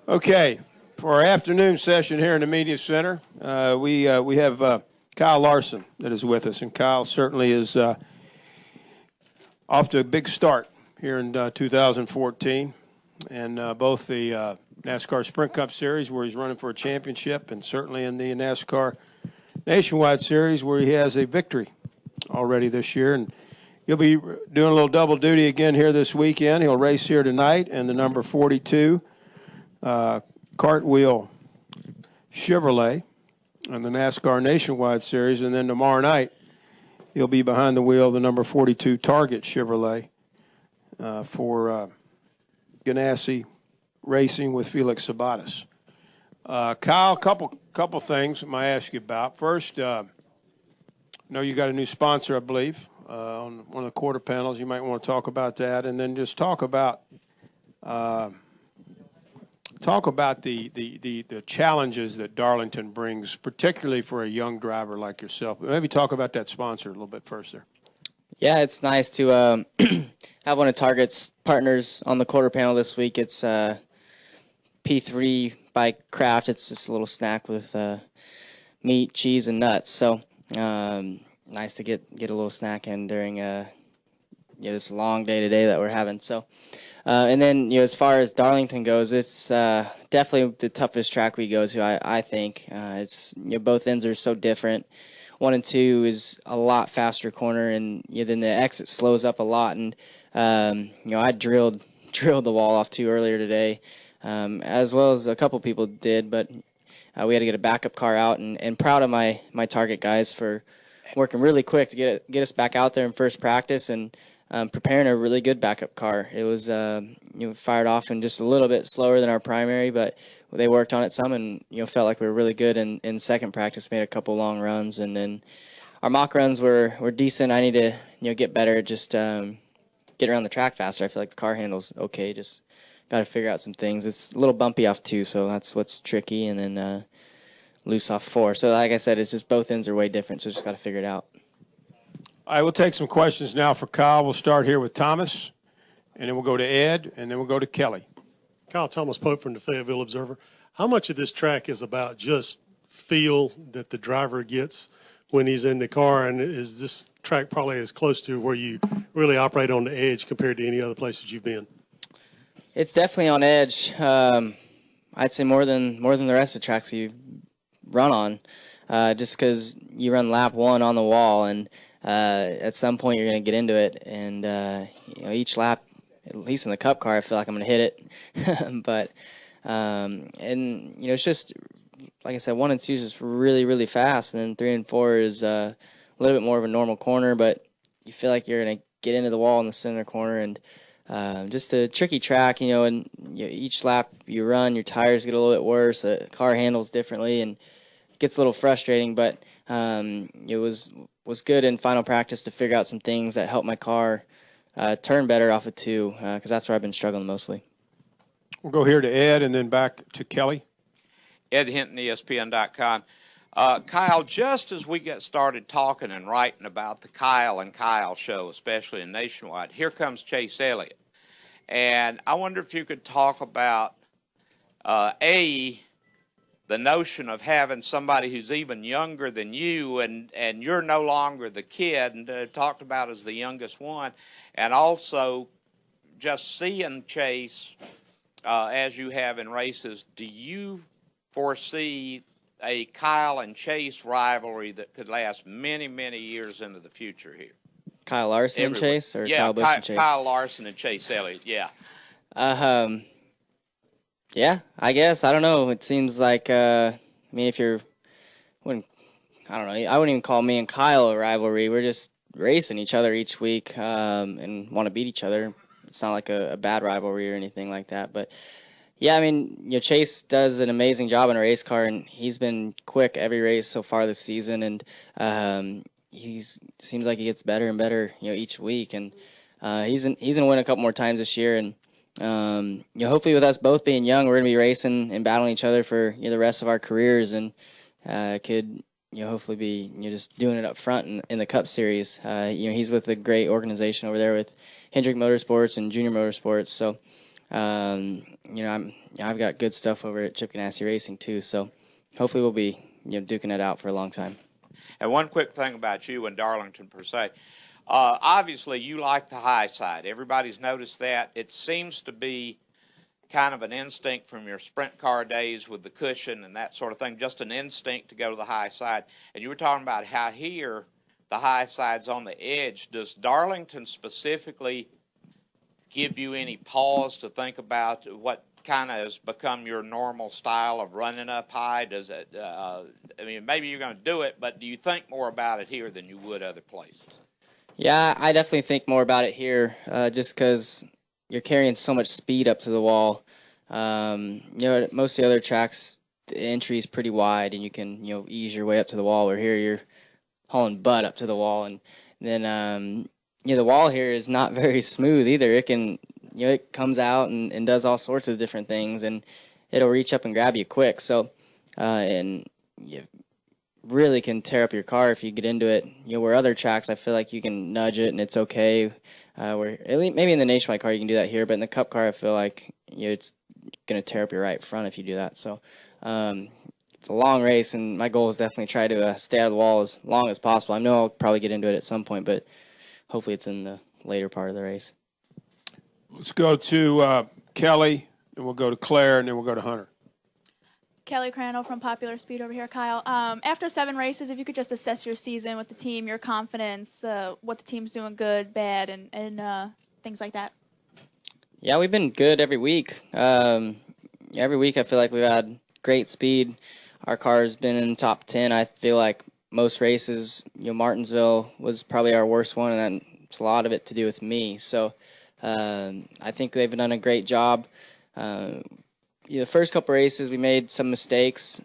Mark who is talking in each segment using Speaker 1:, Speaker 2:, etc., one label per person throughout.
Speaker 1: Okay, for our afternoon session here in the Media Center, we have Kyle Larson that is with us, and Kyle certainly is off to a big start here in 2014, and both the NASCAR Sprint Cup Series, where he's running for a championship, and certainly in the NASCAR Nationwide Series, where he has a victory already this year, and he'll be doing a little double duty again here this weekend. He'll race here tonight in the number 42 Cartwheel Chevrolet in the NASCAR Nationwide Series, and then tomorrow night he'll be behind the wheel of the number 42 Target Chevrolet for Ganassi Racing with Felix Sabates. Kyle, a couple things I might ask you about. First, I know you got a new sponsor, I believe, on one of the quarter panels. You might want to talk about that, and then just talk about the challenges that Darlington brings, particularly for a young driver like yourself. Maybe talk about that sponsor a little bit first there.
Speaker 2: Yeah, it's nice to have one of Target's partners on the quarter panel this week. It's P3 by Kraft. It's just a little snack with meat, cheese, and nuts. So nice to get a little snack in during this long day today that we're having. So. And then, as far as Darlington goes, it's definitely the toughest track we go to, I think. It's both ends are so different. 1 and 2 is a lot faster corner, and then the exit slows up a lot. And, I drilled the wall off too earlier today, as well as a couple people did. But we had to get a backup car out, and proud of my Target guys for working really quick to get us back out there in first practice and preparing a really good backup car. It was fired off and just a little bit slower than our primary, but they worked on it some and felt like we were really good in second practice. Made a couple long runs, and then our mock runs were decent. I need to get better, just get around the track faster. I feel like the car handle's okay. Just got to figure out some things. It's a little bumpy off 2, so that's what's tricky, and then loose off 4. So like I said, it's just both ends are way different. So just got to figure it out.
Speaker 1: All right, we'll take some questions now for Kyle. We'll start here with Thomas, and then we'll go to Ed, and then we'll go to Kelly.
Speaker 3: Kyle, Thomas Pope from the Fayetteville Observer. How much of this track is about just feel that the driver gets when he's in the car, and is this track probably as close to where you really operate on the edge compared to any other places you've been?
Speaker 2: It's definitely on edge. I'd say more than the rest of the tracks you run on, just because you run lap 1 on the wall, and at some point you're going to get into it, and each lap, at least in the Cup car, I feel like I'm going to hit it. But it's just like I said, 1 and 2 is just really, really fast, and then 3 and 4 is a little bit more of a normal corner, but you feel like you're going to get into the wall in the center corner, and just a tricky track, and each lap you run, your tires get a little bit worse, the car handles differently, and it gets a little frustrating, but it was good in final practice to figure out some things that help my car turn better off of 2, because that's where I've been struggling mostly.
Speaker 1: We'll go here to Ed and then back to Kelly.
Speaker 4: Ed Hinton, ESPN.com. Kyle, just as we get started talking and writing about the Kyle and Kyle show, especially in Nationwide, here comes Chase Elliott. And I wonder if you could talk about, the notion of having somebody who's even younger than you, and you're no longer the kid, and talked about as the youngest one, and also just seeing Chase as you have in races. Do you foresee a Kyle and Chase rivalry that could last many, many years into the future here?
Speaker 2: Kyle Larson and Chase, or Kyle Busch and Chase?
Speaker 4: Kyle Larson and Chase Elliott, yeah.
Speaker 2: Yeah, I guess. I don't know. It seems like, if I don't know. I wouldn't even call me and Kyle a rivalry. We're just racing each other each week and want to beat each other. It's not like a bad rivalry or anything like that. But, yeah, Chase does an amazing job in a race car, and he's been quick every race so far this season. And he seems like he gets better and better, each week. And he's going to win a couple more times this year. And hopefully with us both being young, we're going to be racing and battling each other for the rest of our careers, and could hopefully be just doing it up front in the Cup Series. He's with a great organization over there with Hendrick Motorsports and Junior Motorsports, so I've got good stuff over at Chip Ganassi Racing too, so hopefully we'll be duking it out for a long time.
Speaker 4: And one quick thing about you and Darlington per se. Obviously, you like the high side. Everybody's noticed that. It seems to be kind of an instinct from your sprint car days with the cushion and that sort of thing, just an instinct to go to the high side. And you were talking about how here the high side's on the edge. Does Darlington specifically give you any pause to think about what kind of has become your normal style of running up high? Does it, maybe you're going to do it, but do you think more about it here than you would other places?
Speaker 2: Yeah, I definitely think more about it here, just because you're carrying so much speed up to the wall. Most of the other tracks, the entry is pretty wide, and you can, ease your way up to the wall. Where here, you're hauling butt up to the wall, and then, the wall here is not very smooth either. It can, it comes out and does all sorts of different things, and it'll reach up and grab you quick. So, and you really can tear up your car if you get into it. Where other tracks, I feel like you can nudge it and it's okay. Where at least maybe in the Nationwide car you can do that here, but in the Cup car I feel like it's going to tear up your right front if you do that. So it's a long race, and my goal is definitely try to stay out of the wall as long as possible. I know I'll probably get into it at some point, but hopefully it's in the later part of the race.
Speaker 1: Let's go to Kelly, and we'll go to Claire, and then we'll go to Hunter.
Speaker 5: Kelly Crandall from Popular Speed over here, Kyle. After 7 races, if you could just assess your season with the team, your confidence, what the team's doing good, bad, and things like that.
Speaker 2: Yeah, we've been good every week. Every week I feel like we've had great speed. Our car's been in the top 10. I feel like most races, Martinsville was probably our worst one, and that's a lot of it to do with me. So I think they've done a great job. The first couple races we made some mistakes,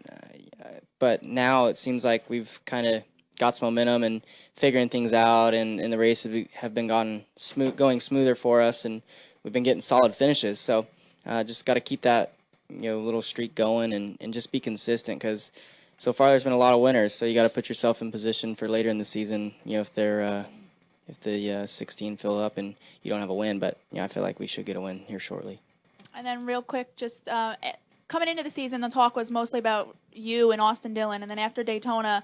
Speaker 2: but now it seems like we've kind of got some momentum and figuring things out, and the races have been going smoother for us, and we've been getting solid finishes. So just got to keep that little streak going and just be consistent, because so far there's been a lot of winners. So you got to put yourself in position for later in the season. If the 16 fill up and you don't have a win, but I feel like we should get a win here shortly.
Speaker 5: And then real quick, just coming into the season, the talk was mostly about you and Austin Dillon. And then after Daytona,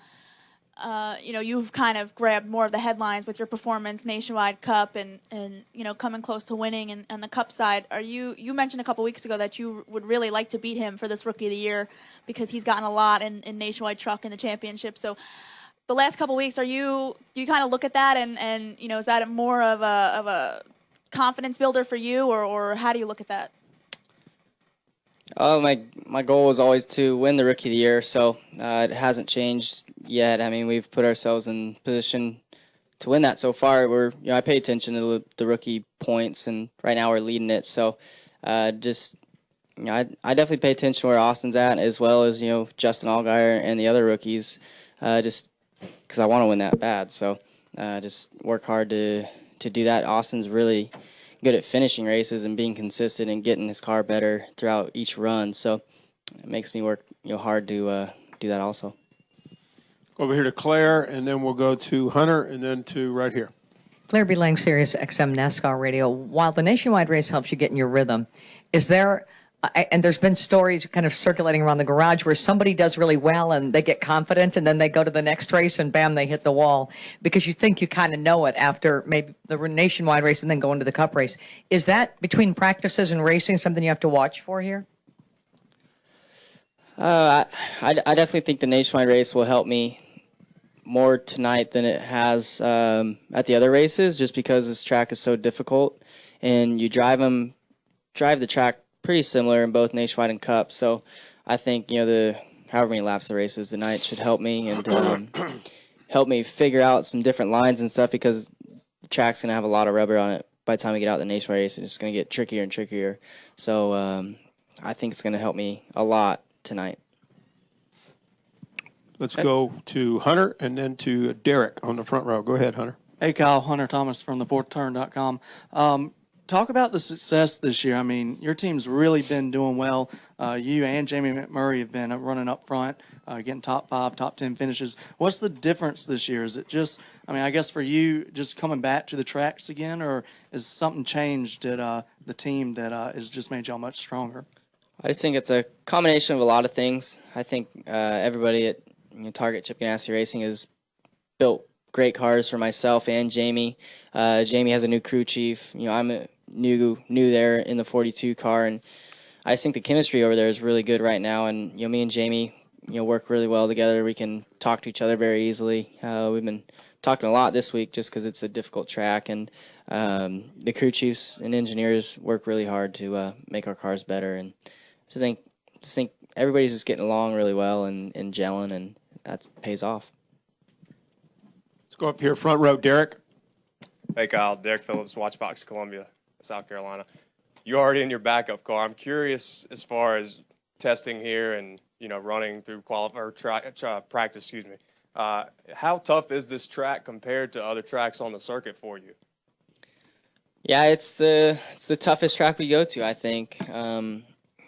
Speaker 5: you've kind of grabbed more of the headlines with your performance, Nationwide Cup, and coming close to winning. And on the Cup side, you mentioned a couple weeks ago that you would really like to beat him for this Rookie of the Year because he's gotten a lot in Nationwide Truck in the championship. So the last couple weeks, do you kind of look at that and is that more of a confidence builder for you, or how do you look at that?
Speaker 2: My goal was always to win the Rookie of the Year, so it hasn't changed yet. I mean, we've put ourselves in position to win that so far. I pay attention to the rookie points, and right now we're leading it. So I definitely pay attention where Austin's at, as well as Justin Allgaier and the other rookies, just because I want to win that bad. So just work hard to do that. Austin's really good at finishing races and being consistent and getting his car better throughout each run. So it makes me work hard to do that also.
Speaker 1: Over here to Claire, and then we'll go to Hunter, and then to right here.
Speaker 6: Claire B. Lang, Sirius XM NASCAR Radio. While the Nationwide race helps you get in your rhythm, is there, and there's been stories kind of circulating around the garage where somebody does really well and they get confident and then they go to the next race and bam, they hit the wall because you think you kind of know it after maybe the Nationwide race and then go into the Cup race. Is that between practices and racing something you have to watch for here?
Speaker 2: I definitely think the Nationwide race will help me more tonight than it has at the other races, just because this track is so difficult, and you drive the track pretty similar in both Nationwide and Cup. So I think the however many laps the race is tonight should help me and help me figure out some different lines and stuff, because the track's gonna have a lot of rubber on it by the time we get out the Nationwide race, and it's gonna get trickier and trickier. So I think it's gonna help me a lot tonight.
Speaker 1: Let's go to Hunter and then to Derek on the front row. Go ahead, Hunter.
Speaker 7: Hey, Kyle. Hunter Thomas from thefourthturn.com. talk about the success this year. I mean, your team's really been doing well. You and Jamie McMurray have been running up front, getting top 5, top 10 finishes. What's the difference this year? Is it just, I mean, I guess for you, just coming back to the tracks again, or is something changed at the team that has just made y'all much stronger?
Speaker 2: I just think it's a combination of a lot of things. I think everybody at Target Chip Ganassi Racing has built great cars for myself and Jamie. Jamie has a new crew chief. I'm new there in the 42 car, and I just think the chemistry over there is really good right now. And me and Jamie, work really well together. We can talk to each other very easily. We've been talking a lot this week just because it's a difficult track, and the crew chiefs and engineers work really hard to make our cars better. And I just think everybody's just getting along really well and gelling, and that pays off.
Speaker 1: Let's go up here, front row, Derek.
Speaker 8: Hey, Kyle. Derek Phillips, Watchbox, Columbia, South Carolina. You're already in your backup car. I'm curious as far as testing here and, running through practice, excuse me. How tough is this track compared to other tracks on the circuit for you?
Speaker 2: Yeah, it's the toughest track we go to, I think.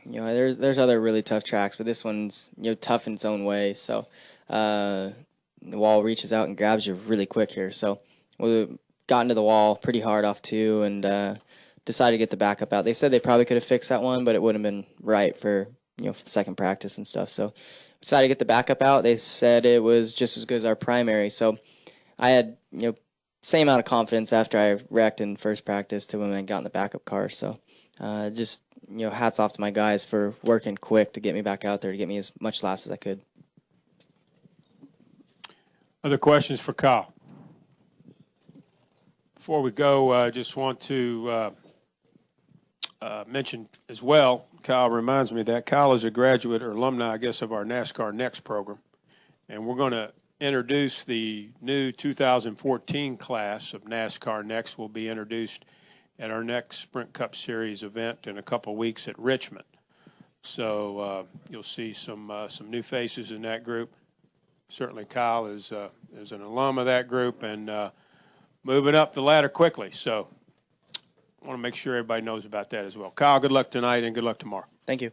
Speaker 2: There's other really tough tracks, but this one's tough in its own way. So the wall reaches out and grabs you really quick here. So we got into the wall pretty hard off 2 and decided to get the backup out. They said they probably could have fixed that one, but it wouldn't have been right for second practice and stuff. So decided to get the backup out. They said it was just as good as our primary. So I had same amount of confidence after I wrecked in first practice to when I got in the backup car. So just hats off to my guys for working quick to get me back out there to get me as much laps as I could.
Speaker 1: Other questions for Kyle? Before we go, I just want to mention as well, Kyle reminds me that Kyle is a graduate or alumni, I guess, of our NASCAR Next program. And we're going to introduce the new 2014 class of NASCAR Next. Will be introduced at our next Sprint Cup Series event in a couple of weeks at Richmond. So you'll see some new faces in that group. Certainly Kyle is an alum of that group and moving up the ladder quickly. So I want to make sure everybody knows about that as well. Kyle, good luck tonight and good luck tomorrow.
Speaker 2: Thank you.